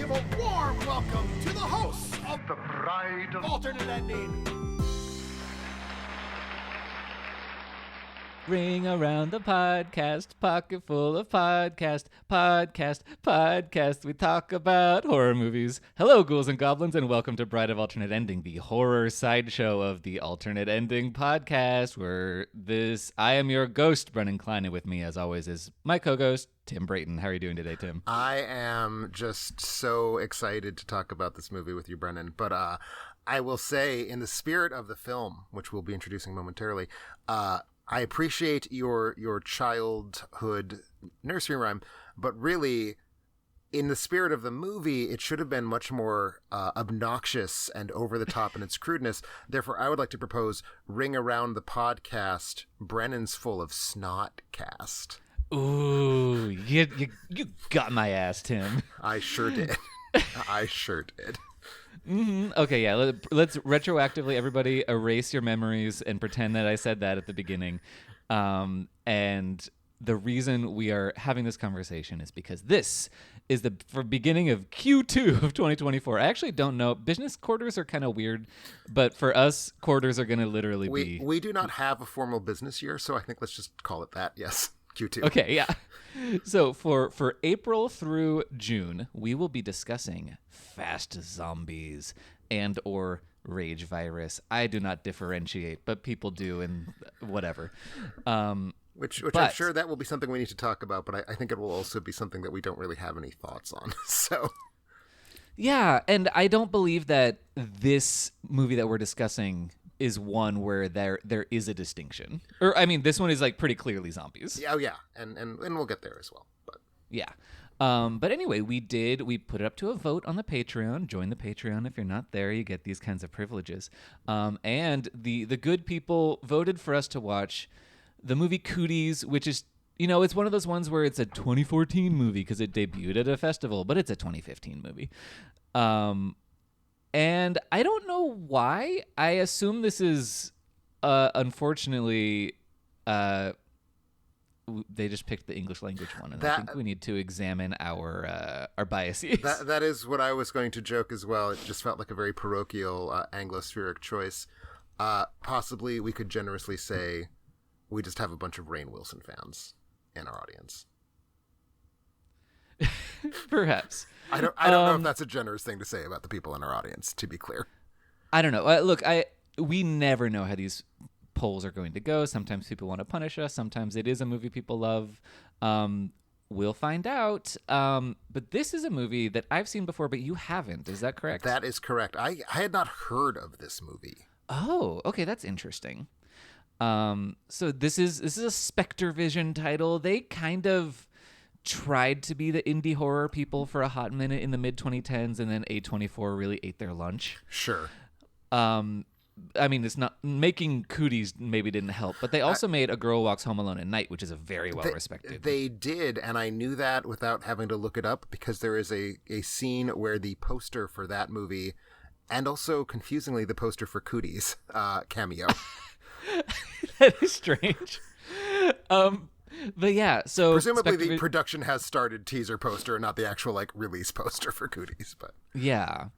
give a warm welcome to the hosts of The Bride of Alternate Ending. Ring around the podcast, pocket full of podcast. We talk about horror movies. Hello, ghouls and goblins, and welcome to Bride of Alternate Ending, the horror sideshow of the Alternate Ending podcast, where I am your ghost, Brennan Klein, and with me, as always, is my co-ghost, Tim Brayton. How are you doing today, Tim? I am just so excited to talk about this movie with you, Brennan, but I will say, in the spirit of the film, which we'll be introducing momentarily, I appreciate your childhood nursery rhyme, but really, in the spirit of the movie, it should have been much more obnoxious and over the top in its crudeness. Therefore, I would like to propose Ring Around the Podcast, Brennan's Full of Snot Cast. Ooh, you got my ass, Tim. I sure did. I sure did. Mm-hmm. Okay, yeah. Let's retroactively, everybody, erase your memories and pretend that I said that at the beginning. And the reason we are having this conversation is because this is the beginning of Q2 of 2024. I actually don't know. Business quarters are kind of weird, but for us, quarters are going to literally be... We do not have a formal business year, so I think let's just call it that. Yes, Q2. Okay, yeah. So for April through June, we will be discussing fast zombies and or rage virus. I do not differentiate, but people do, and whatever. Which I'm sure that will be something we need to talk about, but I think it will also be something that we don't really have any thoughts on. So, yeah, and I don't believe that this movie that we're discussing is one where there is a distinction. Or, I mean, this one is like pretty clearly zombies. Oh, yeah, and we'll get there as well. But yeah. But anyway, we put it up to a vote on the Patreon. Join the Patreon if you're not there. You get these kinds of privileges. And the good people voted for us to watch the movie Cooties, which is, it's one of those ones where it's a 2014 movie because it debuted at a festival, but it's a 2015 movie. And I don't know why. I assume this is, unfortunately, they just picked the English language one, and I think we need to examine our biases. That is what I was going to joke as well. It just felt like a very parochial Anglospheric choice. Possibly we could generously say we just have a bunch of Rainn Wilson fans in our audience. Perhaps. I don't know if that's a generous thing to say about the people in our audience, to be clear. I don't know. Look, we never know how these polls are going to go. Sometimes people want to punish us. Sometimes it is a movie people love. We'll find out. But this is a movie that I've seen before, but you haven't. Is that correct? That is correct. I had not heard of this movie. Oh, okay. That's interesting. So this is a Spectre Vision title. They kind of tried to be the indie horror people for a hot minute in the mid-2010s, and then A24 really ate their lunch. Sure. I mean, it's not making Cooties maybe didn't help, but they also made A Girl Walks Home Alone at Night, which is a very well respected. They did, and I knew that without having to look it up because there is a scene where the poster for that movie, and also confusingly the poster for Cooties, cameo. That is strange. But yeah, so presumably the production has started teaser poster and not the actual release poster for Cooties, but yeah.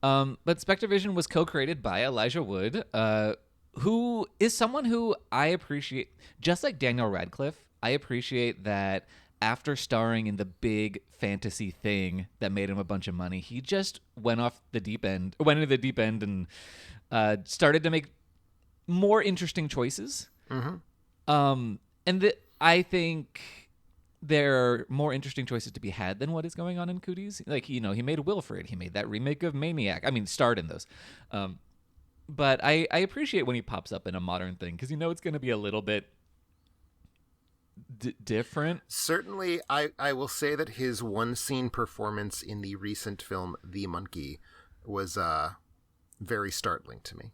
But Spectre Vision was co-created by Elijah Wood, who is someone who I appreciate. Just like Daniel Radcliffe, I appreciate that after starring in the big fantasy thing that made him a bunch of money, he just went into the deep end and started to make more interesting choices. Mm-hmm. I think there are more interesting choices to be had than what is going on in Cooties. Like, he made Wilfred. He made that remake of Maniac. I mean, starred in those. But I appreciate when he pops up in a modern thing because it's going to be a little bit different. Certainly, I will say that his one-scene performance in the recent film The Monkey was very startling to me.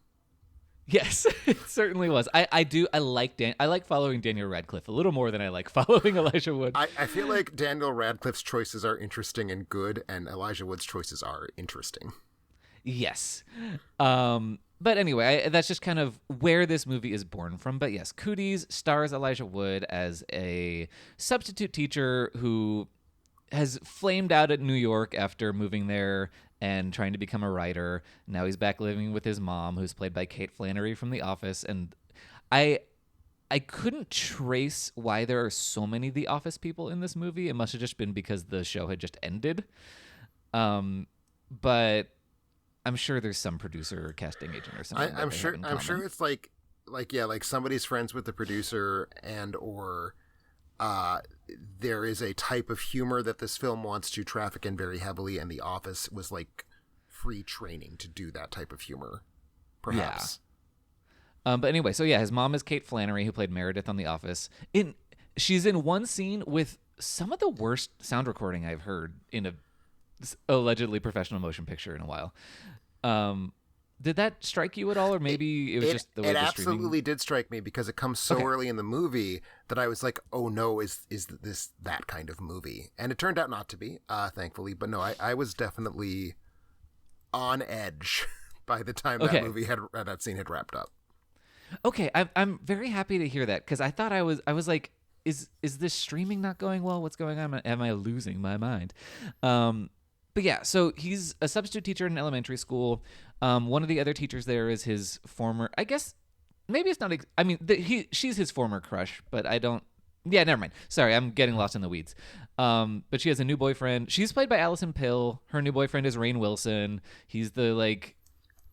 Yes, it certainly was. I like following Daniel Radcliffe a little more than I like following Elijah Wood. I feel like Daniel Radcliffe's choices are interesting and good, and Elijah Wood's choices are interesting. Yes. But anyway, that's just kind of where this movie is born from. But yes, Cooties stars Elijah Wood as a substitute teacher who has flamed out at New York after moving there and trying to become a writer. Now he's back living with his mom, who's played by Kate Flannery from The Office. And I couldn't trace why there are so many The Office people in this movie. It must have just been because the show had just ended. But I'm sure there's some producer or casting agent or something. I'm sure it's like somebody's friends with the producer, and or there is a type of humor that this film wants to traffic in very heavily, and The Office was like free training to do that type of humor, perhaps. Yeah. But anyway, so yeah, his mom is Kate Flannery, who played Meredith on The Office. She's in one scene with some of the worst sound recording I've heard in a allegedly professional motion picture in a while. Did that strike you at all, or maybe it was just the way it the absolutely streaming... did strike me, because it comes so early in the movie that I was like, oh no, is this that kind of movie? And it turned out not to be, thankfully. But no, I was definitely on edge by the time that movie that scene had wrapped up. Okay, I'm very happy to hear that, because I thought I was like, is this streaming not going well? What's going on? Am I losing my mind? But yeah, so he's a substitute teacher in an elementary school. One of the other teachers there is his former, I guess, maybe it's not, she's his former crush, but I don't, yeah, never mind. Sorry, I'm getting lost in the weeds. But she has a new boyfriend. She's played by Allison Pill. Her new boyfriend is Rainn Wilson. He's the, like,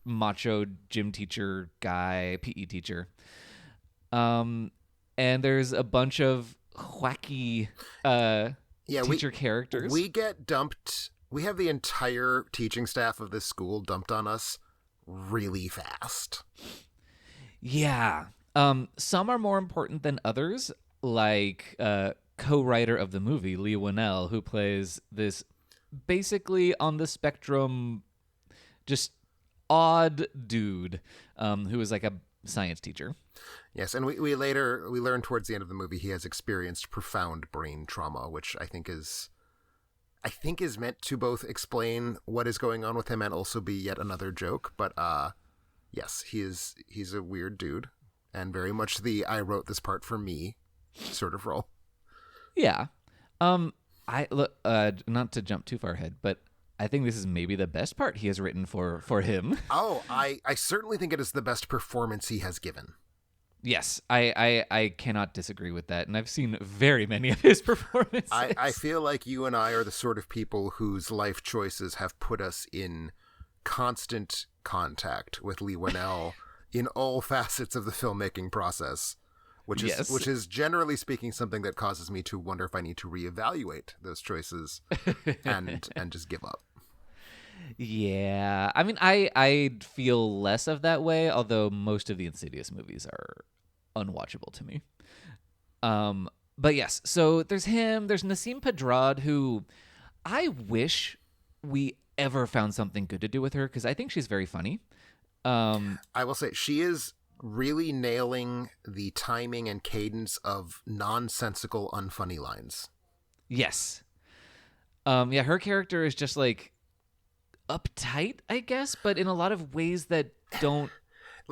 macho gym teacher guy, PE teacher. And there's a bunch of wacky teacher characters. We get dumped. We have the entire teaching staff of this school dumped on us really fast. Yeah. Some are more important than others, like co-writer of the movie, Lee Winnell, who plays this basically on the spectrum, just odd dude who is like a science teacher. Yes, and we learn towards the end of the movie he has experienced profound brain trauma, which I think is meant to both explain what is going on with him and also be yet another joke. But yes, he's a weird dude, and very much the I wrote this part for me sort of role. Yeah. I look, not to jump too far ahead, but I think this is maybe the best part he has written for him. Oh, I certainly think it is the best performance he has given. Yes, I cannot disagree with that, and I've seen very many of his performances. I feel like you and I are the sort of people whose life choices have put us in constant contact with Lee Winnell in all facets of the filmmaking process, which is generally speaking something that causes me to wonder if I need to reevaluate those choices and just give up. Yeah, I mean, I feel less of that way, although most of the Insidious movies are unwatchable to me. But yes, so there's him, there's Nasim Pedrad, who I wish we ever found something good to do with her, because I think she's very funny. I will say, she is really nailing the timing and cadence of nonsensical, unfunny lines. Yes. Yeah, her character is just like uptight, I guess, but in a lot of ways that don't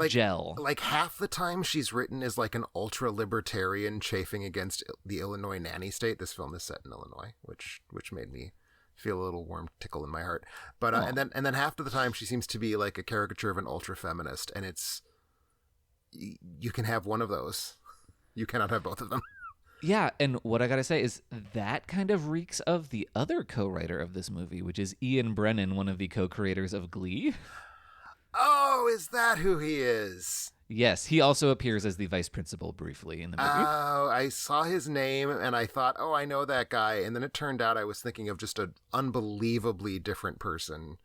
gel. Like half the time she's written as like an ultra libertarian chafing against the Illinois nanny state. This film is set in Illinois, which made me feel a little warm tickle in my heart. But and then half of the time she seems to be like a caricature of an ultra feminist, and it's, you can have one of those. You cannot have both of them. Yeah, and what I gotta say is that kind of reeks of the other co-writer of this movie, which is Ian Brennan, one of the co-creators of Glee. Oh, is that who he is? Yes, he also appears as the vice principal briefly in the movie. Oh, I saw his name and I thought, oh, I know that guy. And then it turned out I was thinking of just an unbelievably different person.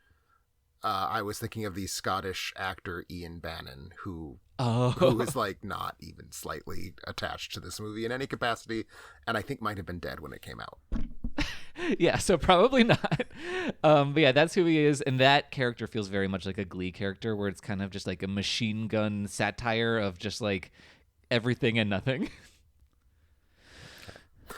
I was thinking of the Scottish actor Ian Bannon, who is like not even slightly attached to this movie in any capacity, and I think might have been dead when it came out. Yeah, so probably not. But yeah, that's who he is, and that character feels very much like a Glee character, where it's kind of just like a machine gun satire of just like everything and nothing.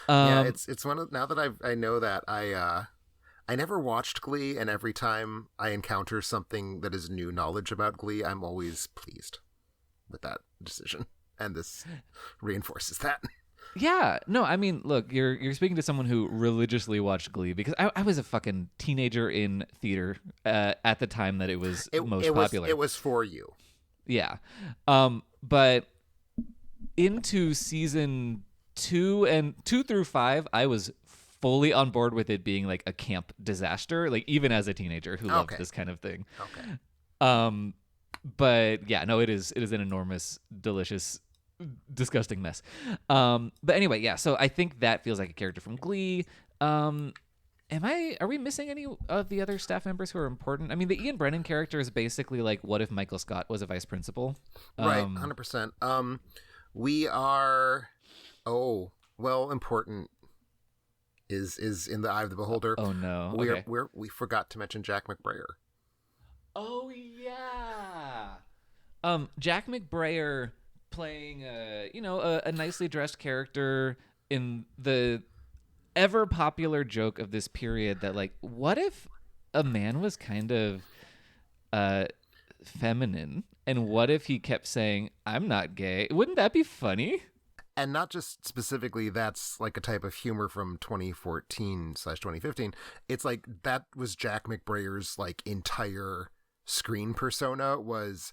Yeah, it's one of, now that I know that I never watched Glee, and every time I encounter something that is new knowledge about Glee, I'm always pleased with that decision, and this reinforces that. Yeah, no, I mean, look, you're speaking to someone who religiously watched Glee because I was a fucking teenager in theater at the time that it was most popular. It was for you. Yeah, but into season 2 through 5, I was fully on board with it being like a camp disaster. Like even as a teenager who loved this kind of thing. Okay. But yeah, no, it is an enormous, delicious, disgusting mess. But anyway, yeah. So I think that feels like a character from Glee. Are we missing any of the other staff members who are important? I mean, the Ian Brennan character is basically like, what if Michael Scott was a vice principal? Right, 100%. We are, important is in the eye of the beholder. Oh no, we forgot to mention Jack McBrayer. Oh yeah. Jack McBrayer playing a nicely dressed character in the ever popular joke of this period that like, what if a man was kind of feminine, and what if he kept saying, I'm not gay? Wouldn't that be funny? And not just specifically that's like a type of humor from 2014/2015. It's like that was Jack McBrayer's like entire screen persona was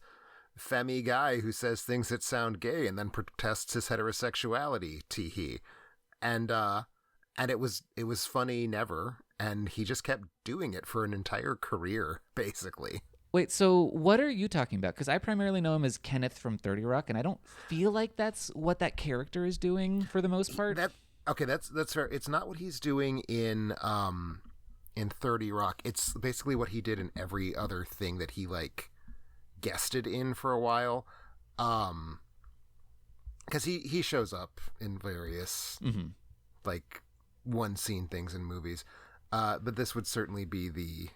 femmy guy who says things that sound gay and then protests his heterosexuality, tee-hee. And it was funny never, and he just kept doing it for an entire career, basically. Wait, so what are you talking about? Because I primarily know him as Kenneth from 30 Rock, and I don't feel like that's what that character is doing for the most part. That's fair. It's not what he's doing in 30 Rock. It's basically what he did in every other thing that he like guested in for a while. Because he shows up in various like one scene things in movies, but this would certainly be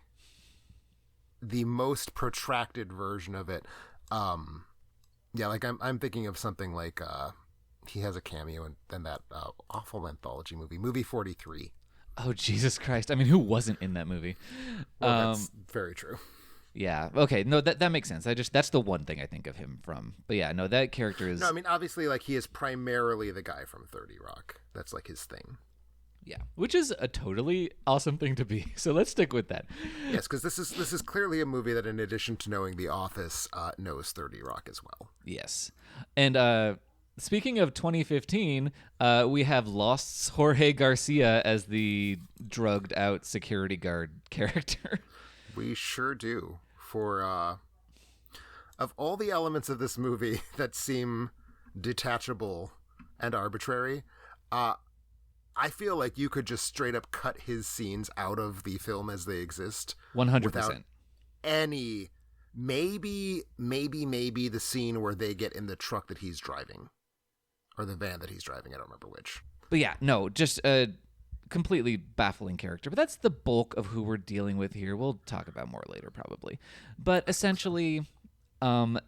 the most protracted version of it. Like I'm thinking of something like he has a cameo in that awful anthology movie 43. Oh Jesus Christ! I mean, who wasn't in that movie? Well, that's very true. Yeah. Okay. No, that makes sense. That's the one thing I think of him from. But yeah, no, that character is. No, I mean obviously like he is primarily the guy from 30 Rock. That's like his thing. Yeah, which is a totally awesome thing to be. So let's stick with that. Yes, because this is clearly a movie that, in addition to knowing The Office, knows 30 Rock as well. Yes, and speaking of 2015, we have Lost's Jorge Garcia as the drugged out security guard character. We sure do. For of all the elements of this movie that seem detachable and arbitrary, I feel like you could just straight up cut his scenes out of the film as they exist. 100%. Without any, maybe the scene where they get in the truck that he's driving. Or the van that he's driving, I don't remember which. But yeah, no, just a completely baffling character. But that's the bulk of who we're dealing with here. We'll talk about more later, probably. But essentially, in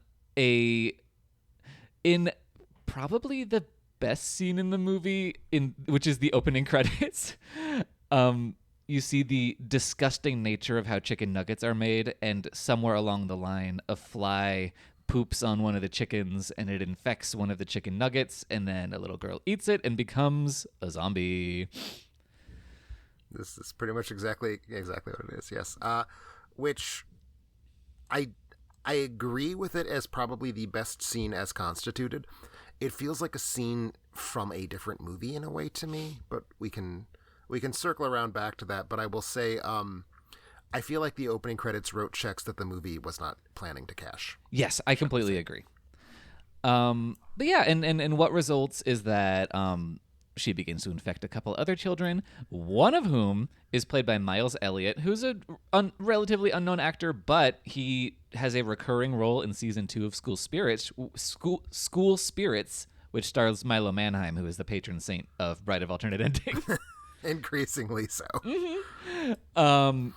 probably the best scene in the movie, which is the opening credits, you see the disgusting nature of how chicken nuggets are made, and somewhere along the line a fly poops on one of the chickens and it infects one of the chicken nuggets, and then a little girl eats it and becomes a zombie. This is pretty much exactly what it is. Yes. Which I agree with it as probably the best scene as constituted. It feels like a scene from a different movie in a way to me, but we can circle around back to that. But I will say, I feel like the opening credits wrote checks that the movie was not planning to cash. Yes, I completely agree. But yeah, and what results is that she begins to infect a couple other children, one of whom is played by Miles Elliott, who's a relatively unknown actor, but he has a recurring role in season 2 of School Spirits, which stars Milo Manheim, who is the patron saint of Bride of Alternate Ending. Increasingly so. Mm-hmm.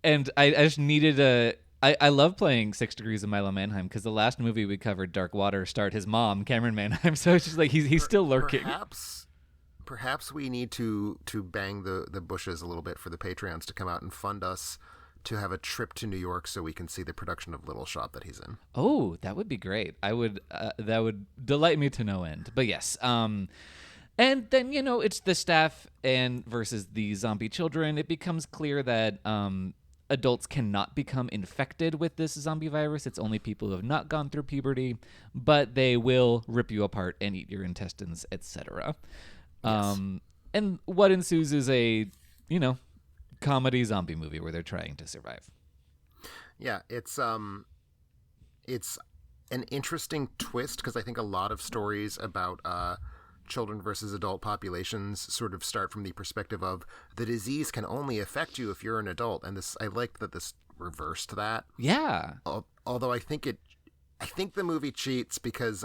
And I just needed I love playing 6 Degrees of Milo Manheim because the last movie we covered, Dark Water, starred his mom, Cameron Manheim. So it's just like he's still lurking. Perhaps we need to bang the bushes a little bit for the Patreons to come out and fund us to have a trip to New York so we can see the production of Little Shop that he's in. Oh, that would be great. I would that would delight me to no end. But yes, And then, it's the staff and versus the zombie children. It becomes clear that adults cannot become infected with this zombie virus. It's only people who have not gone through puberty, but they will rip you apart and eat your intestines, etc. Yes. And what ensues is a, comedy zombie movie where they're trying to survive. Yeah, it's an interesting twist because I think a lot of stories about children versus adult populations sort of start from the perspective of the disease can only affect you if you're an adult, and I liked that this reversed that. Yeah. Although I think the movie cheats because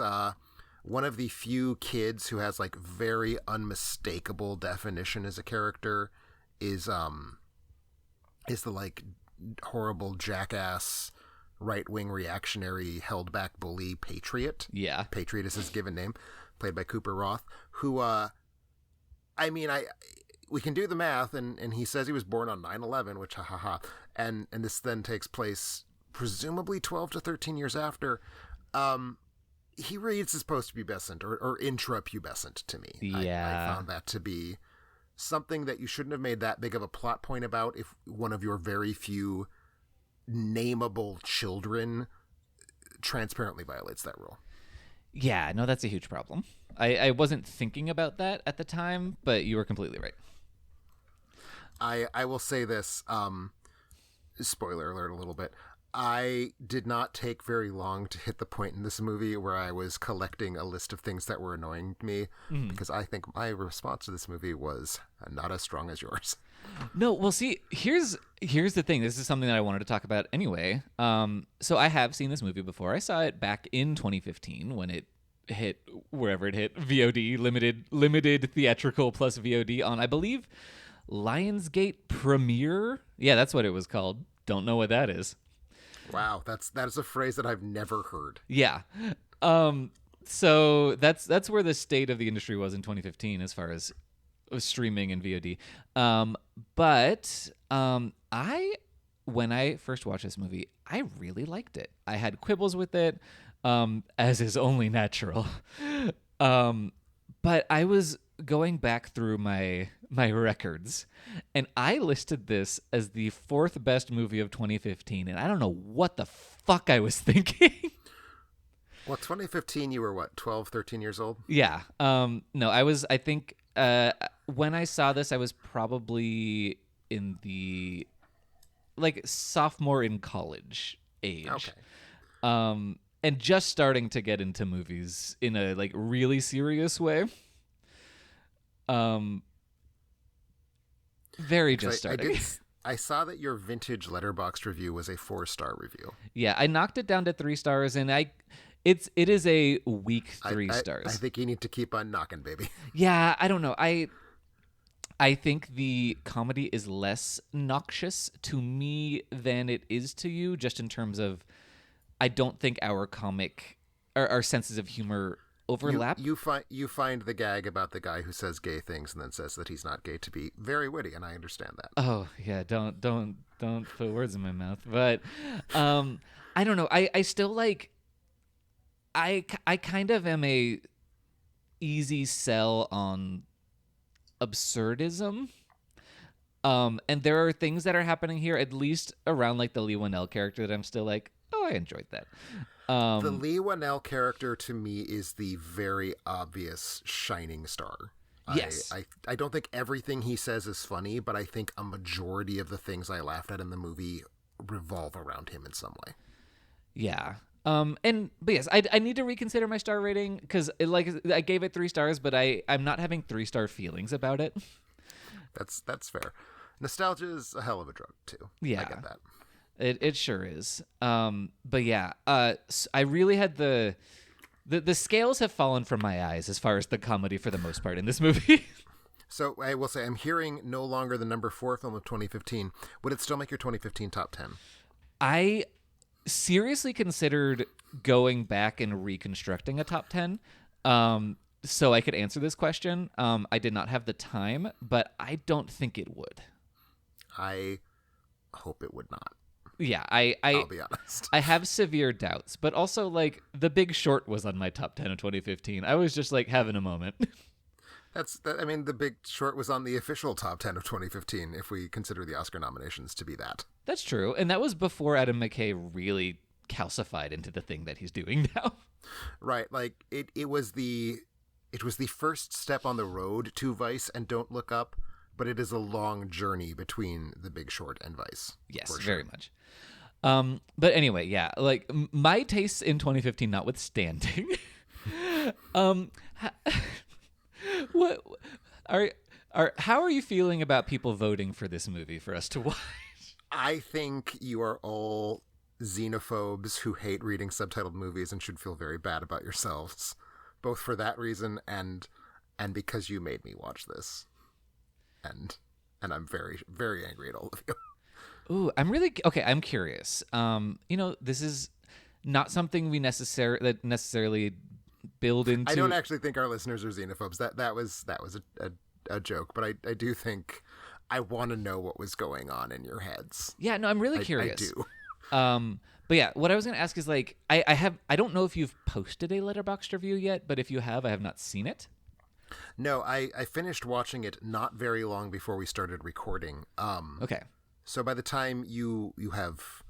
one of the few kids who has like very unmistakable definition as a character is the like horrible jackass right-wing reactionary held back bully Patriot. Yeah. Patriot is his given name, played by Cooper Roth, who we can do the math, and he says he was born on 9/11, which and this then takes place presumably 12 to 13 years after. He reads as post-pubescent or intrapubescent to me. Yeah. I found that to be something that you shouldn't have made that big of a plot point about if one of your very few nameable children transparently violates that rule. Yeah, no, that's a huge problem. I wasn't thinking about that at the time, but you were completely right. I will say this, spoiler alert a little bit. I did not take very long to hit the point in this movie where I was collecting a list of things that were annoying me, because I think my response to this movie was not as strong as yours. No, well, see, here's the thing. This is something that I wanted to talk about anyway. So I have seen this movie before. I saw it back in 2015 when it hit wherever it hit, VOD, limited theatrical plus VOD on, I believe, Lionsgate Premiere. Yeah, that's what it was called. Don't know what that is. Wow, that is a phrase that I've never heard. Yeah. So that's where the state of the industry was in 2015 as far as streaming and VOD. But when I first watched this movie, I really liked it. I had quibbles with it, as is only natural. But I was going back through my records, and I listed this as the 4th best movie of 2015, and I don't know what the fuck I was thinking. Well, 2015, you were what, 12, 13 years old? Yeah. No, I think when I saw this, I was probably in the sophomore in college age. Okay. And just starting to get into movies in a really serious way. Very just starting. I saw that your vintage Letterboxd review was a 4-star review. Yeah, I knocked it down to 3 stars, and it is a weak 3 stars. I think you need to keep on knocking, baby. Yeah, I don't know. I think the comedy is less noxious to me than it is to you, just in terms of I don't think our senses of humor overlap. You find the gag about the guy who says gay things and then says that he's not gay to be very witty, and I understand that. Oh yeah, don't put words in my mouth. But I don't know. I still I kind of am a easy sell on absurdism. And there are things that are happening here, at least around the Lee Whannell character, that I'm still I enjoyed that. The Lee Whannell character to me is the very obvious shining star. Yes. I don't think everything he says is funny, but I think a majority of the things I laughed at in the movie revolve around him in some way. Yeah. But yes, I need to reconsider my star rating because I gave it 3 stars, but I'm not having 3-star feelings about it. That's fair. Nostalgia is a hell of a drug too. Yeah. I get that. It sure is. But yeah, I really had the scales have fallen from my eyes as far as the comedy for the most part in this movie. So I will say I'm hearing no longer the number 4 film of 2015. Would it still make your 2015 top 10? I seriously considered going back and reconstructing a top 10 so I could answer this question. I did not have the time, but I don't think it would. I hope it would not. Yeah, I'll be honest. I have severe doubts, but also The Big Short was on my top 10 of 2015. I was just having a moment. I mean, The Big Short was on the official top 10 of 2015, if we consider the Oscar nominations to be that. That's true. And that was before Adam McKay really calcified into the thing that he's doing now. Right. Like, it was the first step on the road to Vice and Don't Look Up, but it is a long journey between The Big Short and Vice. Yes, for sure. very much. But anyway, yeah, like my tastes in 2015 notwithstanding, what how are you feeling about people voting for this movie for us to watch? I think you are all xenophobes who hate reading subtitled movies and should feel very bad about yourselves, both for that reason and because you made me watch this. And I'm very, very angry at all of you. Ooh, I'm curious. This is not something we necessarily build into. I don't actually think our listeners are xenophobes. That was a joke, but I do think I want to know what was going on in your heads. Yeah, no, I'm really curious. I do. But yeah, what I was going to ask is like, I don't know if you've posted a Letterboxd review yet, but if you have, I have not seen it. No, I finished watching it not very long before we started recording. Okay. So by the time you have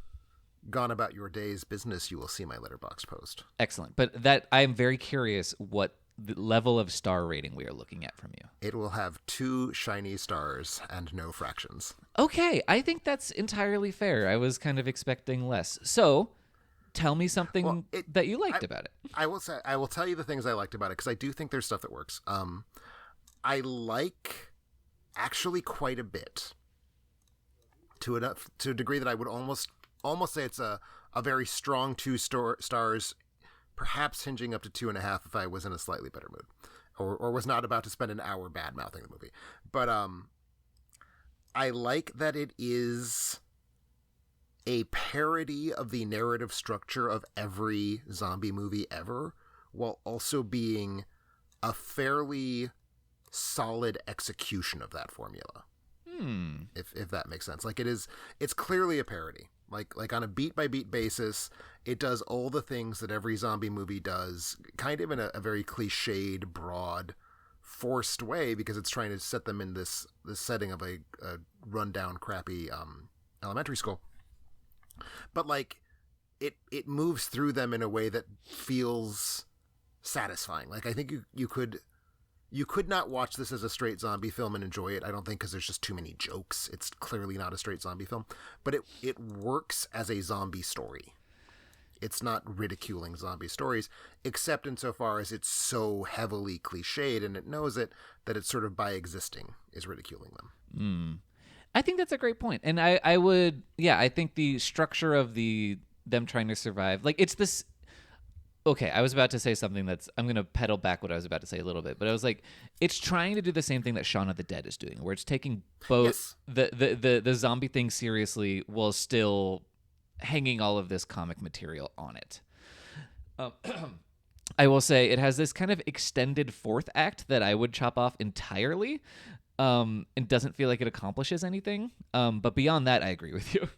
gone about your day's business, you will see my Letterboxd post. Excellent. But that I am very curious what the level of star rating we are looking at from you. It will have 2 shiny stars and no fractions. Okay, I think that's entirely fair. I was kind of expecting less. So, tell me something that you liked about it. I will tell you the things I liked about it, because I do think there's stuff that works. I like actually quite a bit, to a degree that I would almost say it's a very strong 2 stars, perhaps hinging up to 2.5 if I was in a slightly better mood, or was not about to spend an hour bad mouthing the movie. But I like that it is a parody of the narrative structure of every zombie movie ever, while also being a fairly solid execution of that formula. If that makes sense. Like, it's clearly a parody. Like on a beat by beat basis, it does all the things that every zombie movie does, kind of in a very cliched, broad, forced way, because it's trying to set them in this setting of a rundown, crappy elementary school. But like, it moves through them in a way that feels satisfying. Like, I think you could not watch this as a straight zombie film and enjoy it, I don't think, because there's just too many jokes. It's clearly not a straight zombie film. But it works as a zombie story. It's not ridiculing zombie stories, except insofar as it's so heavily cliched, and it knows it, that it's sort of, by existing, is ridiculing them. I think that's a great point. And I think the structure of them trying to survive, like, it's this. Okay, I was about to say something I'm going to pedal back what I was about to say a little bit, but I was like, it's trying to do the same thing that Shaun of the Dead is doing, where it's taking both the zombie thing seriously while still hanging all of this comic material on it. I will say it has this kind of extended 4th act that I would chop off entirely. It doesn't feel like it accomplishes anything. But beyond that, I agree with you.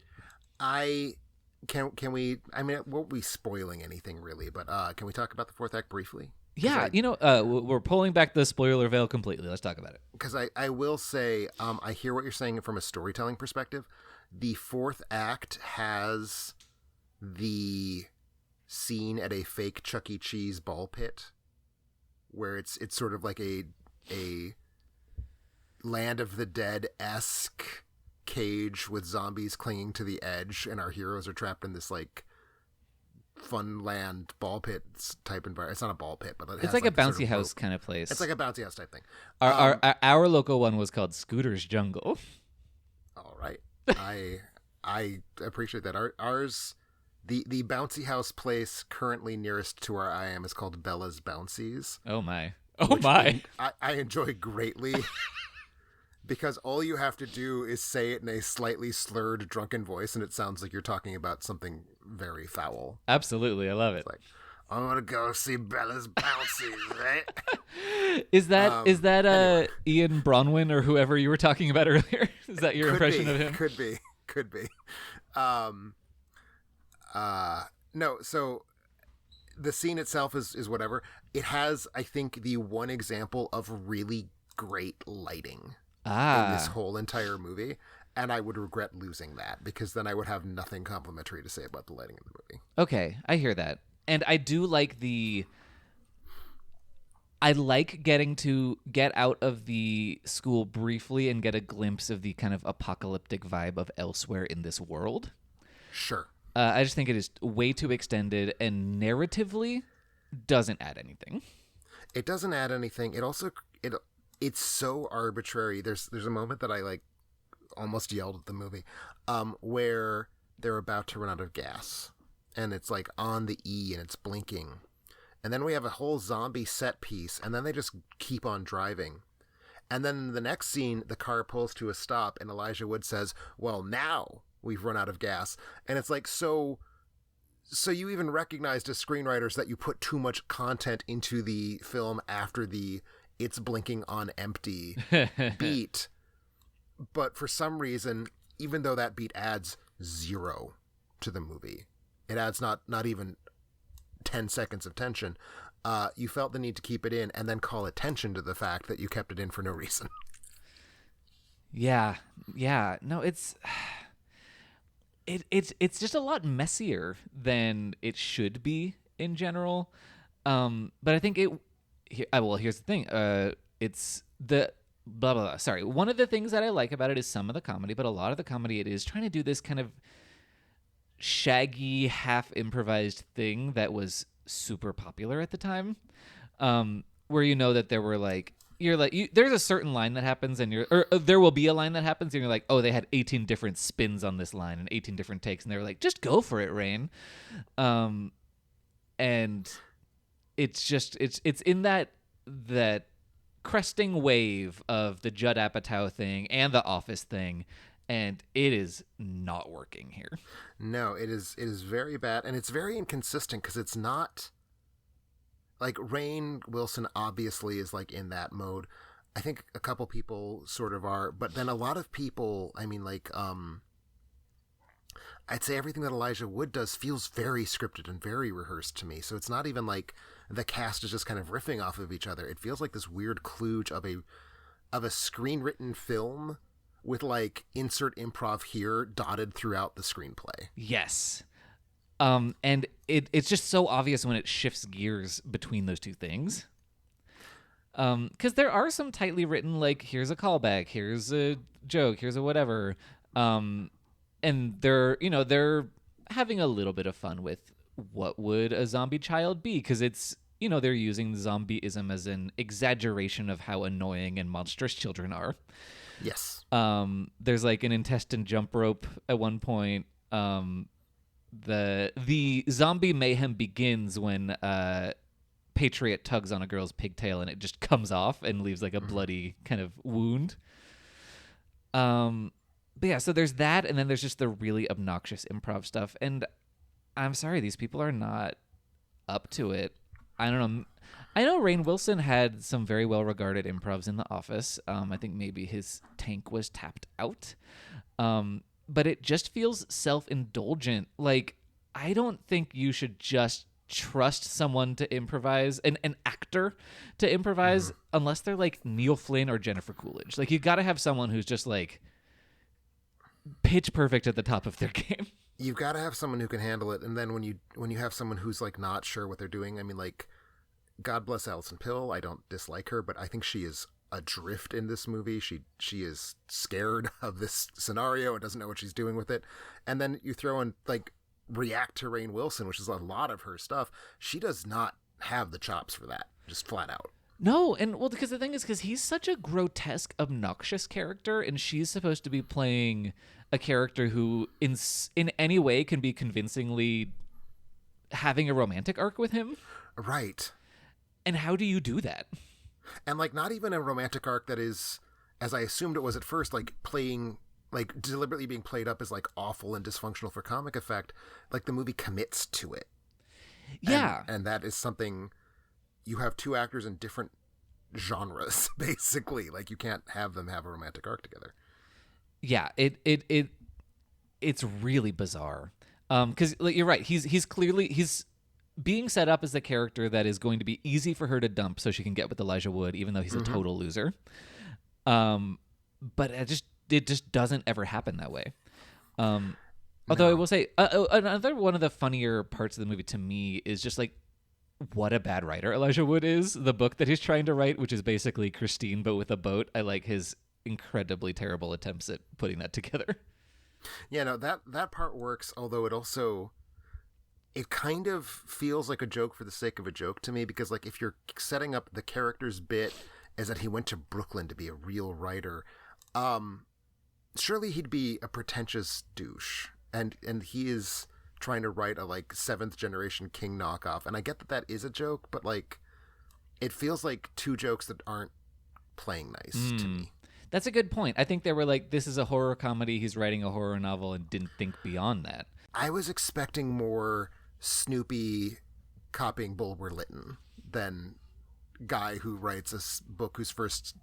Can we? I mean, it won't be spoiling anything really, but can we talk about the 4th act briefly? Yeah, we're pulling back the spoiler veil completely. Let's talk about it. Because I will say, I hear what you're saying from a storytelling perspective. The 4th act has the scene at a fake Chuck E. Cheese ball pit, where it's sort of like a Land of the Dead-esque cage with zombies clinging to the edge, and our heroes are trapped in this like fun land ball pit type environment. It's not a ball pit, but it's like a bouncy house kind of place. It's like a bouncy house type thing. Our local one was called Scooter's Jungle. All right, I appreciate that. Ours, the bouncy house place currently nearest to where I am is called Bella's Bouncies. Oh my! I enjoy greatly. Because all you have to do is say it in a slightly slurred, drunken voice, and it sounds like you're talking about something very foul. Absolutely, I love it. It's like, I want to go see Bella's Bouncies, right? Is that anyway. Ian Bronwyn or whoever you were talking about earlier? Is that your impression of him? Could be. No, so the scene itself is whatever. It has, I think, the one example of really great lighting in this Ah, whole entire movie, and I would regret losing that because then I would have nothing complimentary to say about the lighting in the movie. okay, I hear that. And I do like I like getting to get out of the school briefly and get a glimpse of the kind of apocalyptic vibe of elsewhere in this world. Sure. I just think it is way too extended and narratively doesn't add anything. It doesn't add anything. It's so arbitrary. There's a moment that I like almost yelled at the movie, where they're about to run out of gas, and it's like on the E and it's blinking, and then we have a whole zombie set piece, and then they just keep on driving, and then in the next scene the car pulls to a stop, and Elijah Wood says, "Well, now we've run out of gas," and it's like so. So you even recognized as screenwriters that you put too much content into the film after the "it's blinking on empty" beat. But for some reason, even though that beat adds 0 to the movie, it adds not even 10 seconds of tension, you felt the need to keep it in and then call attention to the fact that you kept it in for no reason. Yeah. No, it's just a lot messier than it should be in general. But I think here's the thing. It's the blah blah blah. Sorry. One of the things that I like about it is some of the comedy, but a lot of the comedy it is trying to do this kind of shaggy, half improvised thing that was super popular at the time. Where that there were like there's a certain line that happens and there will be a line that happens and you're like, oh, they had 18 different spins on this line and 18 different takes and they were like, just go for it, Rain. And it's in that cresting wave of the Judd Apatow thing and the Office thing, and it is not working here. No, it is very bad, and it's very inconsistent because it's not like Rainn Wilson obviously is like in that mode. I think a couple people sort of are, but then a lot of people, I mean, like, I'd say everything that Elijah Wood does feels very scripted and very rehearsed to me. So it's not even like the cast is just kind of riffing off of each other. It feels like this weird kludge of a screenwritten film with like insert improv here dotted throughout the screenplay. Yes. And it's just so obvious when it shifts gears between those two things. Because there are some tightly written, like, here's a callback, here's a joke, here's a whatever. And they're having a little bit of fun with what would a zombie child be, because it's, they're using zombieism as an exaggeration of how annoying and monstrous children are. Yes. There's like an intestine jump rope at one point. The zombie mayhem begins when Patriot tugs on a girl's pigtail and it just comes off and leaves like a bloody kind of wound. But yeah, so there's that, and then there's just the really obnoxious improv stuff. And I'm sorry, these people are not up to it. I don't know. I know Rainn Wilson had some very well-regarded improvs in The Office. I think maybe his tank was tapped out. But it just feels self-indulgent. Like, I don't think you should just trust someone to improvise, an actor to improvise, unless they're like Neil Flynn or Jennifer Coolidge. Like, you got to have someone who's just like pitch perfect at the top of their game. You've got to have someone who can handle it. And then when you have someone who's like not sure what they're doing, I mean, like, God bless Alison Pill. I don't dislike her, but I think she is adrift in this movie. She is scared of this scenario and doesn't know what she's doing with it. And then you throw in like react to Rainn Wilson, which is a lot of her stuff. She does not have the chops for that, just flat out. No, and well, because the thing is, because he's such a grotesque, obnoxious character, and she's supposed to be playing a character who, in any way, can be convincingly having a romantic arc with him. Right. And how do you do that? And like, not even a romantic arc that is, as I assumed it was at first, like playing, like deliberately being played up as like awful and dysfunctional for comic effect. Like, the movie commits to it. Yeah. And that is something. You have two actors in different genres, basically. Like, you can't have them have a romantic arc together. Yeah, it's really bizarre. Because like, you're right, he's clearly being set up as the character that is going to be easy for her to dump so she can get with Elijah Wood, even though he's a total loser. But it just doesn't ever happen that way. Although I will say another one of the funnier parts of the movie to me is just like what a bad writer Elijah Wood is. The book that he's trying to write, which is basically Christine but with a boat. I like his incredibly terrible attempts at putting that together. Yeah, no, that part works, although it kind of feels like a joke for the sake of a joke to me, because like if you're setting up the character's bit as that he went to Brooklyn to be a real writer, surely he'd be a pretentious douche, and he is trying to write a like 7th generation King knockoff, and I get that is a joke, but like it feels like two jokes that aren't playing nice to me. That's a good point. I think they were like, this is a horror comedy, he's writing a horror novel, and didn't think beyond that. I was expecting more Snoopy copying Bulwer Lytton than guy who writes a book whose first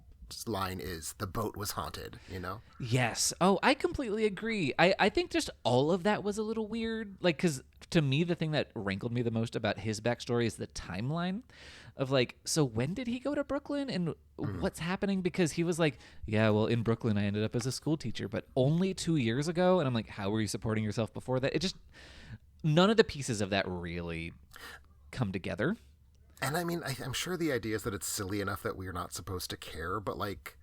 line is "the boat was haunted," you know? Yes. Oh, I completely agree. I think just all of that was a little weird. Like, because to me, the thing that rankled me the most about his backstory is the timeline of like, so when did he go to Brooklyn and what's happening? Because he was like, yeah, well, in Brooklyn, I ended up as a school teacher, but only 2 years ago. And I'm like, how were you supporting yourself before that? It just, none of the pieces of that really come together. And I mean, I'm sure the idea is that it's silly enough that we're not supposed to care, but like,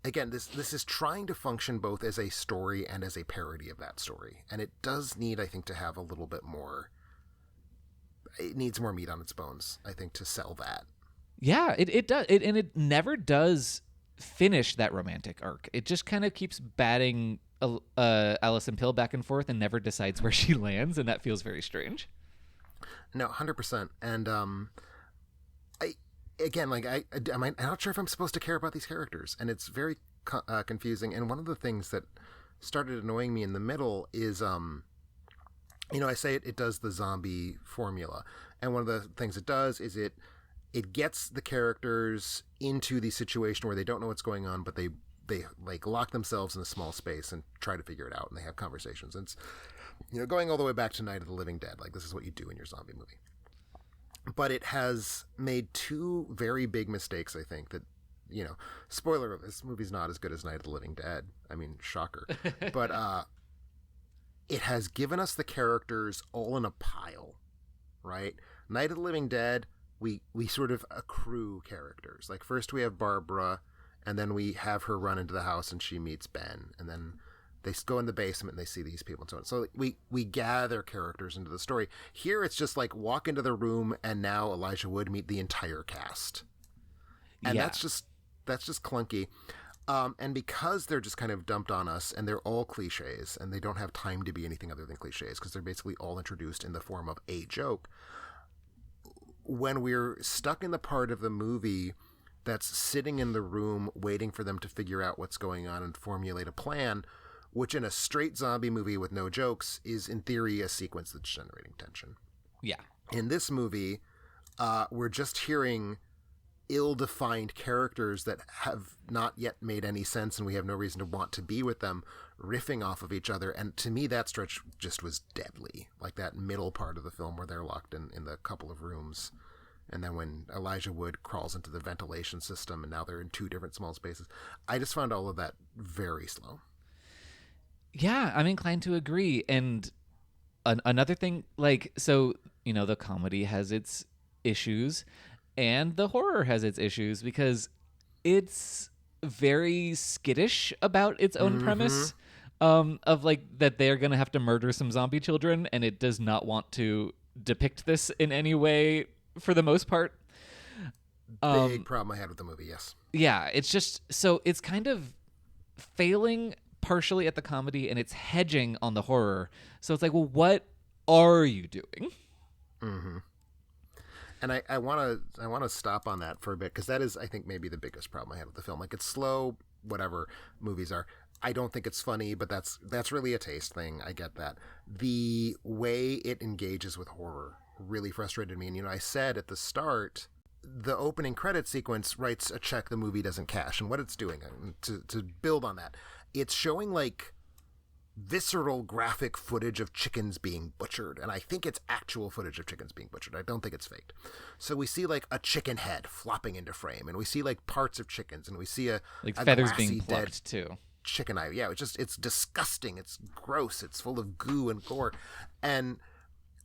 again, this is trying to function both as a story and as a parody of that story. And it does need, I think, to have a little bit more, it needs more meat on its bones, I think, to sell that. Yeah, it does. And it never does finish that romantic arc. It just kind of keeps batting Alison Pill back and forth and never decides where she lands. And that feels very strange. No, 100%. And I'm not sure if I'm supposed to care about these characters, and it's very confusing. And one of the things that started annoying me in the middle is, I say it does the zombie formula, and one of the things it does is it gets the characters into the situation where they don't know what's going on, but they like lock themselves in a small space and try to figure it out, and they have conversations. And it's, going all the way back to Night of the Living Dead, like this is what you do in your zombie movie. But it has made two very big mistakes, I think, that, spoiler, this movie's not as good as Night of the Living Dead. I mean, shocker. But it has given us the characters all in a pile, right? Night of the Living Dead, we sort of accrue characters. Like first we have Barbara, and then we have her run into the house and she meets Ben, and then they go in the basement and they see these people and so on. So we gather characters into the story. Here it's just like walk into the room and now Elijah Wood meet the entire cast. And that's just clunky. And because they're just kind of dumped on us and they're all cliches and they don't have time to be anything other than cliches because they're basically all introduced in the form of a joke. When we're stuck in the part of the movie that's sitting in the room waiting for them to figure out what's going on and formulate a plan, which in a straight zombie movie with no jokes is in theory a sequence that's generating tension. Yeah. In this movie, we're just hearing ill-defined characters that have not yet made any sense and we have no reason to want to be with them riffing off of each other. And to me, that stretch just was deadly. Like that middle part of the film where they're locked in the couple of rooms. And then when Elijah Wood crawls into the ventilation system and now they're in two different small spaces. I just found all of that very slow. Yeah, I'm inclined to agree. And another thing, like, so, the comedy has its issues and the horror has its issues because it's very skittish about its own premise of like that they're going to have to murder some zombie children, and it does not want to depict this in any way for the most part. Big problem I had with the movie, yes. Yeah, it's just, so it's kind of failing partially at the comedy and it's hedging on the horror. So it's like, well, what are you doing? Mm-hmm. And I want to stop on that for a bit because that is, I think, maybe the biggest problem I had with the film. Like, it's slow, whatever movies are. I don't think it's funny, but that's really a taste thing. I get that. The way it engages with horror really frustrated me. And, I said at the start, the opening credit sequence writes a check the movie doesn't cash. And what it's doing, to build on that, it's showing, like, visceral graphic footage of chickens being butchered, and I think it's actual footage of chickens being butchered. I don't think it's faked. So we see like a chicken head flopping into frame, and we see like parts of chickens, and we see a feathers glassy, being dead plucked too. chicken eye. Yeah, it's disgusting. It's gross. It's full of goo and gore, and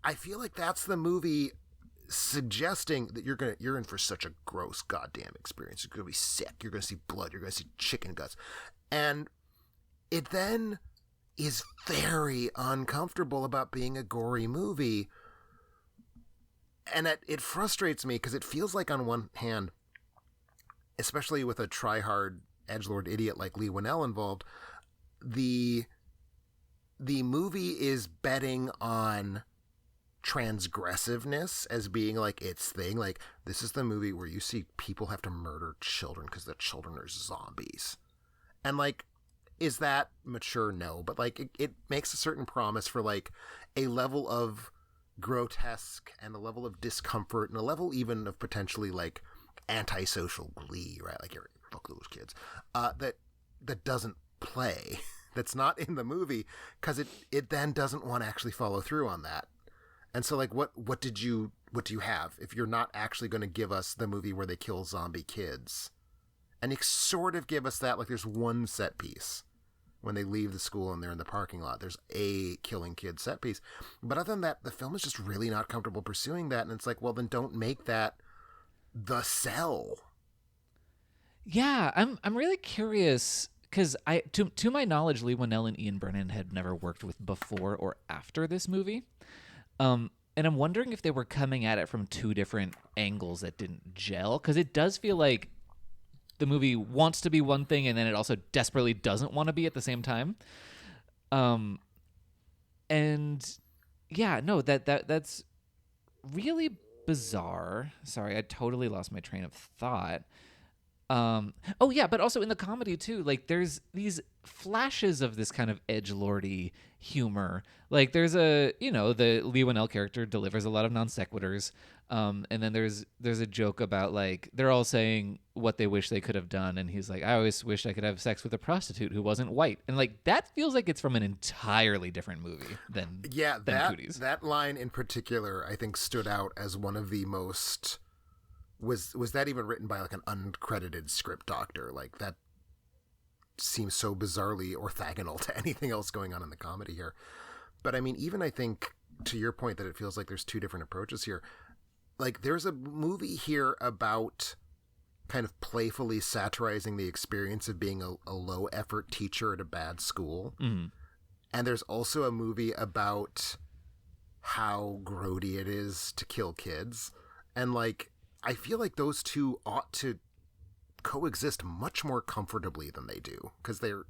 I feel like that's the movie suggesting that you're in for such a gross goddamn experience. You're gonna be sick. You're gonna see blood. You're gonna see chicken guts, and it then is very uncomfortable about being a gory movie. And it frustrates me because it feels like on one hand, especially with a try-hard edgelord idiot like Lee Winnell involved, the movie is betting on transgressiveness as being like its thing. Like, this is the movie where you see people have to murder children because the children are zombies. And like, is that mature? No, but like it makes a certain promise for like a level of grotesque and a level of discomfort and a level even of potentially like antisocial glee, right? Like, you're fuck those kids. That doesn't play. That's not in the movie because it then doesn't want to actually follow through on that. And so like what do you have if you're not actually going to give us the movie where they kill zombie kids? And you sort of give us that, like there's one set piece when they leave the school and they're in the parking lot. There's a killing kids set piece. But other than that, the film is just really not comfortable pursuing that. And it's like, well, then don't make that the sell. Yeah, I'm really curious because to my knowledge, Lee Winnell and Ian Brennan had never worked with before or after this movie. And I'm wondering if they were coming at it from two different angles that didn't gel, because it does feel like the movie wants to be one thing and then it also desperately doesn't want to be at the same time. And yeah, no, that's really bizarre. Sorry, I totally lost my train of thought. Oh yeah, but also in the comedy too, like there's these flashes of this kind of edgelordy humor. Like there's the Lee Winnell character delivers a lot of non sequiturs. And then there's a joke about like they're all saying what they wish they could have done, and he's like, I always wish I could have sex with a prostitute who wasn't white. And like that feels like it's from an entirely different movie than Cooties. That line in particular I think stood out as one of the most. Was that even written by like an uncredited script doctor? Like, that seems so bizarrely orthogonal to anything else going on in the comedy here. But I mean, even I think to your point that it feels like there's two different approaches here. Like, there's a movie here about kind of playfully satirizing the experience of being a low effort teacher at a bad school. Mm-hmm. And there's also a movie about how grody it is to kill kids. And like, I feel like those two ought to coexist much more comfortably than they do, because they're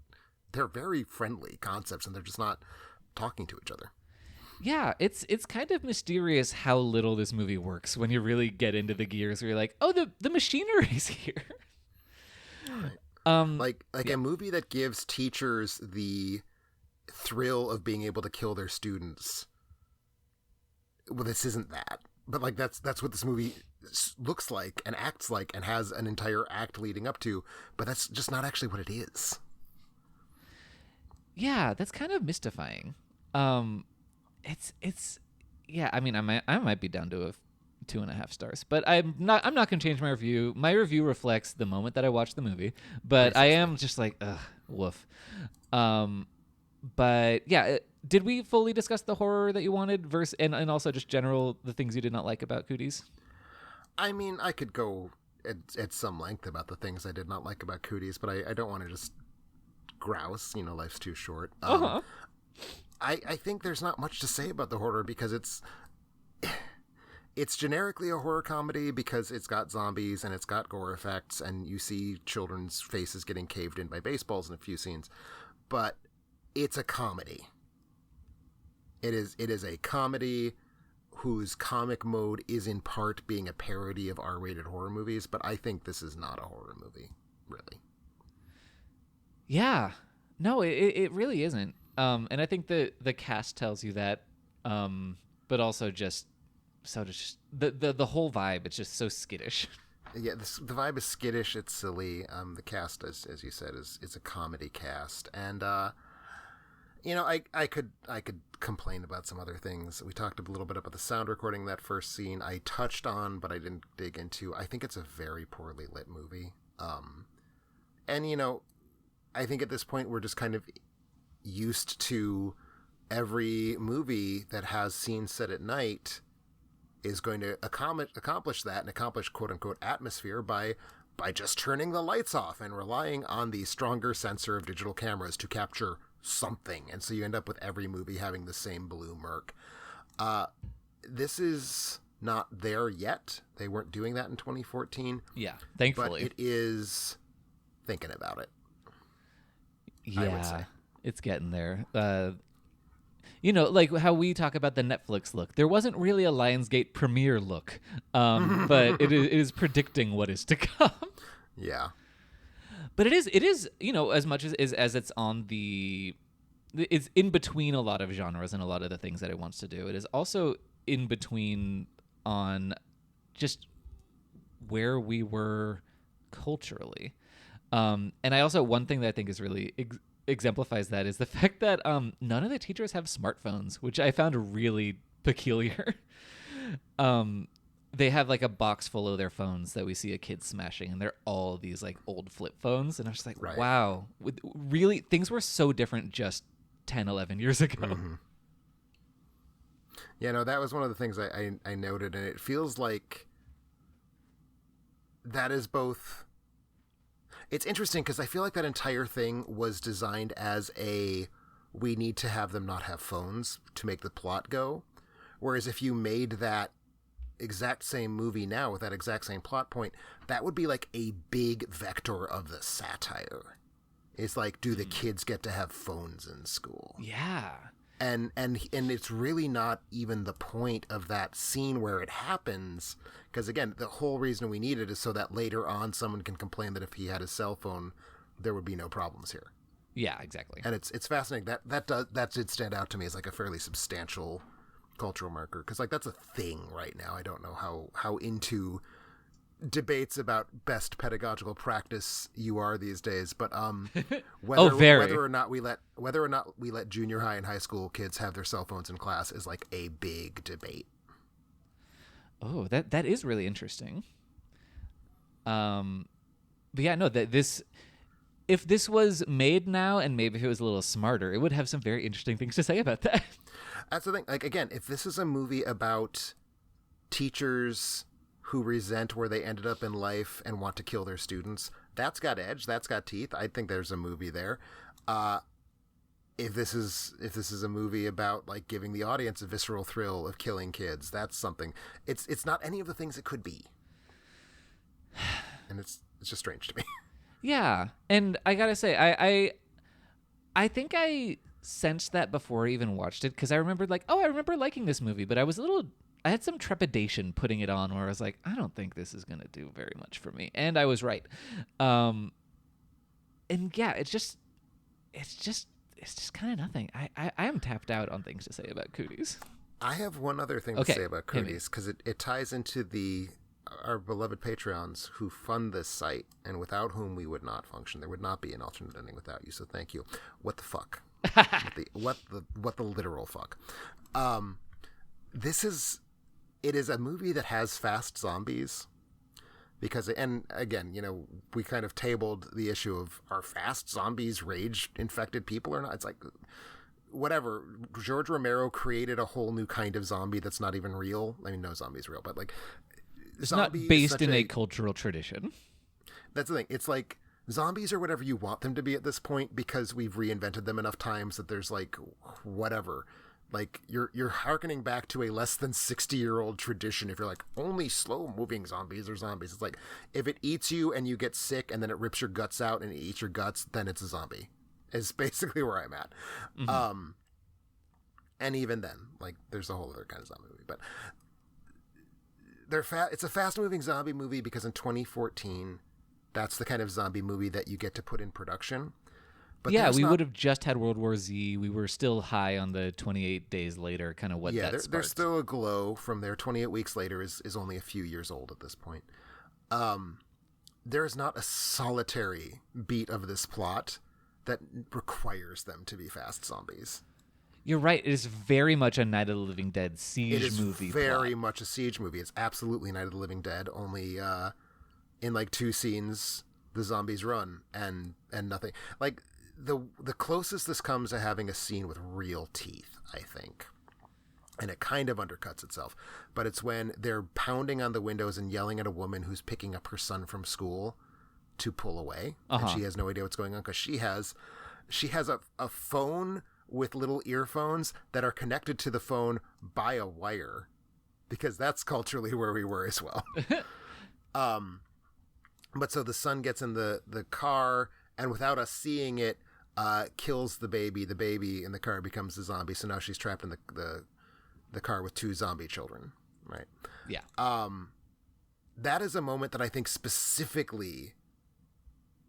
very friendly concepts and they're just not talking to each other. Yeah, it's kind of mysterious how little this movie works when you really get into the gears where you're like, oh, the machinery's here. Right. A movie that gives teachers the thrill of being able to kill their students. Well, this isn't that. But like that's what this movie looks like and acts like and has an entire act leading up to, but that's just not actually what it is. Yeah, that's kind of mystifying. It's yeah, I mean, I might be down to a 2.5 stars, but I'm not gonna change my review. My review reflects the moment that I watched the movie, but I am just like, ugh, woof. But yeah, did we fully discuss the horror that you wanted versus and also just general the things you did not like about Cooties? I mean, I could go at some length about the things I did not like about Cooties, but I don't want to just grouse. Life's too short. I think there's not much to say about the horror because it's generically a horror comedy because it's got zombies and it's got gore effects and you see children's faces getting caved in by baseballs in a few scenes, but it's a comedy. It is a comedy whose comic mode is in part being a parody of R-rated horror movies, but I think this is not a horror movie, really. Yeah. No, it really isn't. And I think the cast tells you that, but also just the whole vibe, it's just so skittish. Yeah, the vibe is skittish, it's silly. The cast, as you said, is a comedy cast, and I could complain about some other things. We talked a little bit about the sound recording in that first scene. I touched on, but I didn't dig into. I think it's a very poorly lit movie. And I think at this point we're just kind of used to every movie that has scenes set at night is going to accomplish that and accomplish quote unquote atmosphere by just turning the lights off and relying on the stronger sensor of digital cameras to capture something. And so you end up with every movie having the same blue murk. This is not there yet. They weren't doing that in 2014. Yeah, thankfully. But it is thinking about it. Yeah, I would say. It's getting there. Like how we talk about the Netflix look. There wasn't really a Lionsgate premiere look, but it is predicting what is to come. Yeah. But it is as much as it's on it's in between a lot of genres and a lot of the things that it wants to do. It is also in between on just where we were culturally. And I also, one thing that I think is really exemplifies that is the fact that none of the teachers have smartphones, which I found really peculiar. They have like a box full of their phones that we see a kid smashing, and they're all these like old flip phones. And I was just like, right. Wow, really, things were so different just 10, 11 years ago. Mm-hmm. Yeah, no, that was one of the things I noted, and it feels like that is both. It's interesting because I feel like that entire thing was designed as we need to have them not have phones to make the plot go. Whereas if you made that exact same movie now with that exact same plot point, that would be like a big vector of the satire. It's like, do the kids get to have phones in school? Yeah. And it's really not even the point of that scene where it happens, because again, the whole reason we need it is so that later on someone can complain that if he had his cell phone, there would be no problems here. Yeah, exactly. And it's fascinating that did stand out to me as like a fairly substantial cultural marker, because like that's a thing right now. I don't know how into debates about best pedagogical practice you are these days, but whether or not we let junior high and high school kids have their cell phones in class is like a big debate. Oh, that is really interesting. But yeah, no, if this was made now and maybe if it was a little smarter, it would have some very interesting things to say about that. That's the thing. Like, again, if this is a movie about teachers who resent where they ended up in life and want to kill their students, that's got edge, that's got teeth. I think there's a movie there. If this is a movie about like giving the audience a visceral thrill of killing kids, that's something. It's not any of the things it could be, and it's just strange to me. Yeah, and I gotta say, I think I sensed that before I even watched it, because I remembered like, I remember liking this movie, but I had some trepidation putting it on where I was like, I don't think this is gonna do very much for me, and I was right. And yeah, it's just kind of nothing. I am tapped out on things to say about Cooties. I have one other thing to say about Cooties, because it ties into our beloved Patreons who fund this site, and without whom we would not function. There would not be an alternate ending without you, so thank you. What the fuck? what the literal fuck? It is a movie that has fast zombies, because, and again, we kind of tabled the issue of, are fast zombies rage-infected people or not? It's like, whatever. George Romero created a whole new kind of zombie that's not even real. I mean, no zombie's real, but like, it's not based in a cultural tradition. That's the thing. It's like, zombies are whatever you want them to be at this point, because we've reinvented them enough times that there's like, whatever. Like, you're hearkening back to a less than 60-year-old tradition if you're like, only slow-moving zombies are zombies. It's like, if it eats you and you get sick and then it rips your guts out and it eats your guts, then it's a zombie. Is basically where I'm at. Mm-hmm. And even then, like, there's a whole other kind of zombie movie. But it's a fast-moving zombie movie because in 2014, that's the kind of zombie movie that you get to put in production. But yeah, we would have just had World War Z. We were still high on the 28 Days Later, kind of what that sparked. There's still a glow from there. 28 Weeks Later is only a few years old at this point. There is not a solitary beat of this plot that requires them to be fast zombies. You're right. It is very much a Night of the Living Dead siege It is movie. very plot. much a siege movie. It's absolutely Night of the Living Dead. Only in like 2 scenes, the zombies run and nothing. Like the closest this comes to having a scene with real teeth, I think. And it kind of undercuts itself. But it's when they're pounding on the windows and yelling at a woman who's picking up her son from school to pull away. And she has no idea what's going on because she has a phone with little earphones that are connected to the phone by a wire, because that's culturally where we were as well. But so the son gets in the car, and without us seeing it, kills the baby. The baby in the car becomes a zombie. So now she's trapped in the car with 2 zombie children. Right. Yeah. That is a moment that I think specifically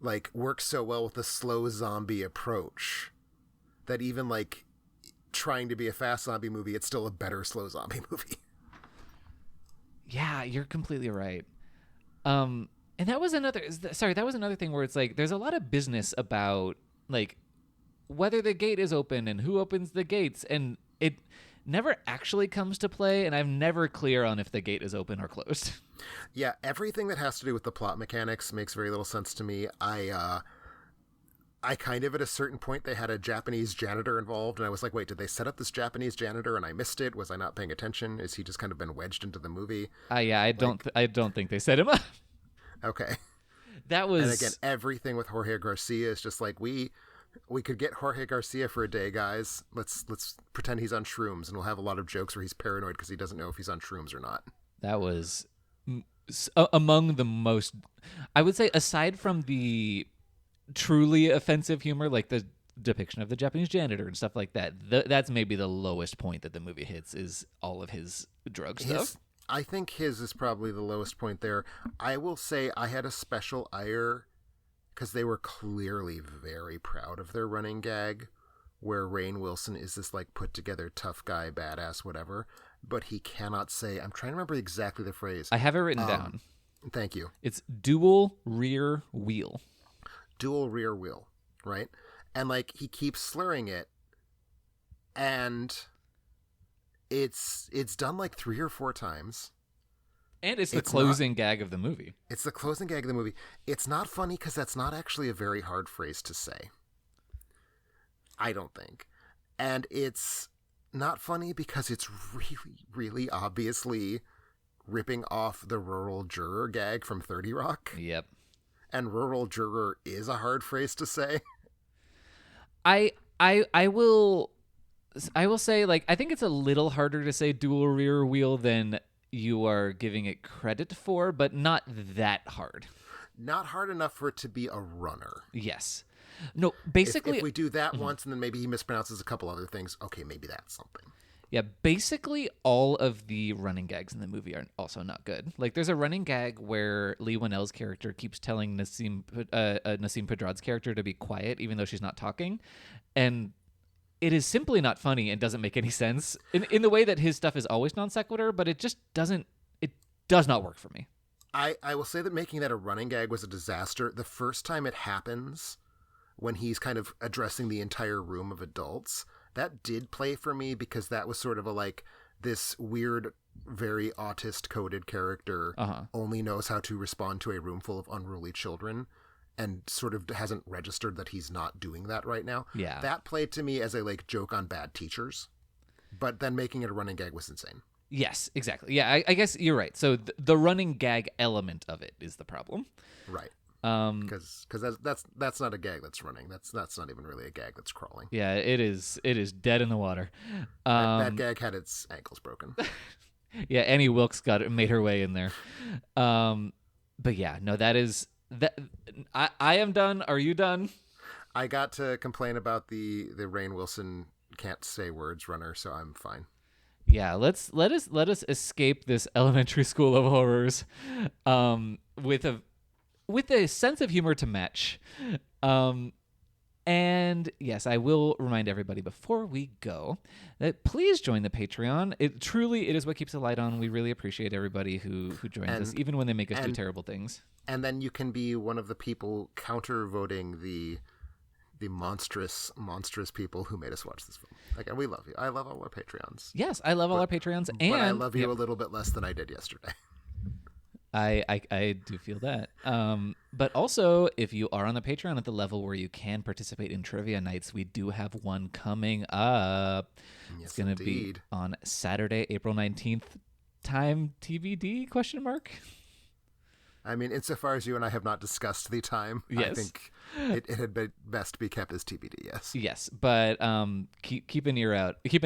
like works so well with the slow zombie approach that even like trying to be a fast zombie movie, it's still a better slow zombie movie. Yeah, you're completely right. And that was another thing where it's like there's a lot of business about like whether the gate is open and who opens the gates, and it never actually comes to play, and I'm never clear on if the gate is open or closed. Yeah, everything that has to do with the plot mechanics makes very little sense to me. I kind of, at a certain point, they had a Japanese janitor involved, and I was like, wait, did they set up this Japanese janitor and I missed it? Was I not paying attention? Is he just kind of been wedged into the movie? Yeah, I don't think they set him up. Okay. That was... And again, everything with Jorge Garcia is just like, we could get Jorge Garcia for a day, guys. Let's pretend he's on shrooms, and we'll have a lot of jokes where he's paranoid because he doesn't know if he's on shrooms or not. That was among the most... I would say, aside from the truly offensive humor, like the depiction of the Japanese janitor and stuff like that, that's maybe the lowest point that the movie hits, is all of his drug stuff. I think his is probably the lowest point there. I will say I had a special ire because they were clearly very proud of their running gag, where Rainn Wilson is this like put together tough guy, badass, whatever, but he cannot say, I'm trying to remember exactly the phrase. I have it written down. Thank you. It's dual rear wheel. Dual rear wheel, right? And like he keeps slurring it, and it's done like 3 or 4 times. And it's the closing gag of the movie. It's the closing gag of the movie. It's not funny because that's not actually a very hard phrase to say. I don't think. And it's not funny because it's really, really obviously ripping off the rural juror gag from 30 Rock. Yep. And rural juror is a hard phrase to say. I will say, like, I think it's a little harder to say dual rear wheel than you are giving it credit for, but not that hard. Not hard enough for it to be a runner. Yes. No, basically... If we do that once and then maybe he mispronounces a couple other things, okay, maybe that's something. Yeah, basically all of the running gags in the movie are also not good. Like, there's a running gag where Lee Winnell's character keeps telling Nassim Pedrad's character to be quiet, even though she's not talking. And it is simply not funny and doesn't make any sense in the way that his stuff is always non sequitur, but it just doesn't, it does not work for me. I will say that making that a running gag was a disaster. The first time it happens, when he's kind of addressing the entire room of adults, that did play for me because that was sort of a like this weird, very autist coded character only knows how to respond to a room full of unruly children and sort of hasn't registered that he's not doing that right now. Yeah. That played to me as a like joke on bad teachers, but then making it a running gag was insane. Yes, exactly. Yeah, I guess you're right. So the running gag element of it is the problem. Right. Because that's not a gag that's running. That's not even really a gag that's crawling. Yeah, it is dead in the water. That gag had its ankles broken. Yeah, Annie Wilkes made her way in there. But yeah, no, that is that. I am done. Are you done? I got to complain about the Rainn Wilson can't say words runner, so I'm fine. Yeah, let us escape this elementary school of horrors, with a sense of humor to match. And yes, I will remind everybody before we go that please join the Patreon. It is what keeps the light on. We really appreciate everybody who joins us, even when they make us do terrible things. And then you can be one of the people counter voting the the monstrous people who made us watch this film. Again, we love you. I love all our Patreons. Yes, I love all our Patreons, and but I love you a little bit less than I did yesterday. I do feel that. But also, if you are on the Patreon at the level where you can participate in trivia nights, we do have one coming up. Yes, it's going to be on Saturday, April 19th. Time TBD, question mark? I mean, insofar as you and I have not discussed the time, yes. I think it had best be kept as TBD, yes. Yes, but keep an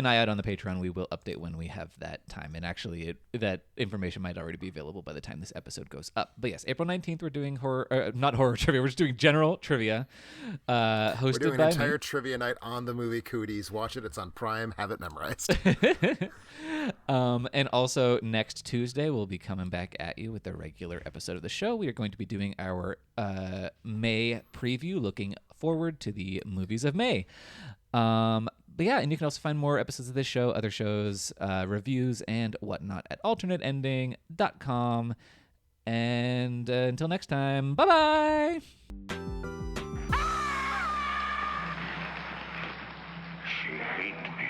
eye out on the Patreon. We will update when we have that time. And actually, that information might already be available by the time this episode goes up. But yes, April 19th, we're doing not horror trivia. We're just doing general trivia. Hosted we're doing by an entire me. trivia night on the movie Cooties. Watch it. It's on Prime. Have it memorized. And also next Tuesday, we'll be coming back at you with a regular episode of the show. We are going to be doing our May preview, looking forward to the movies of May. But yeah, and you can also find more episodes of this show, other shows, reviews, and whatnot at alternateending.com. And until next time, bye-bye! She ate me.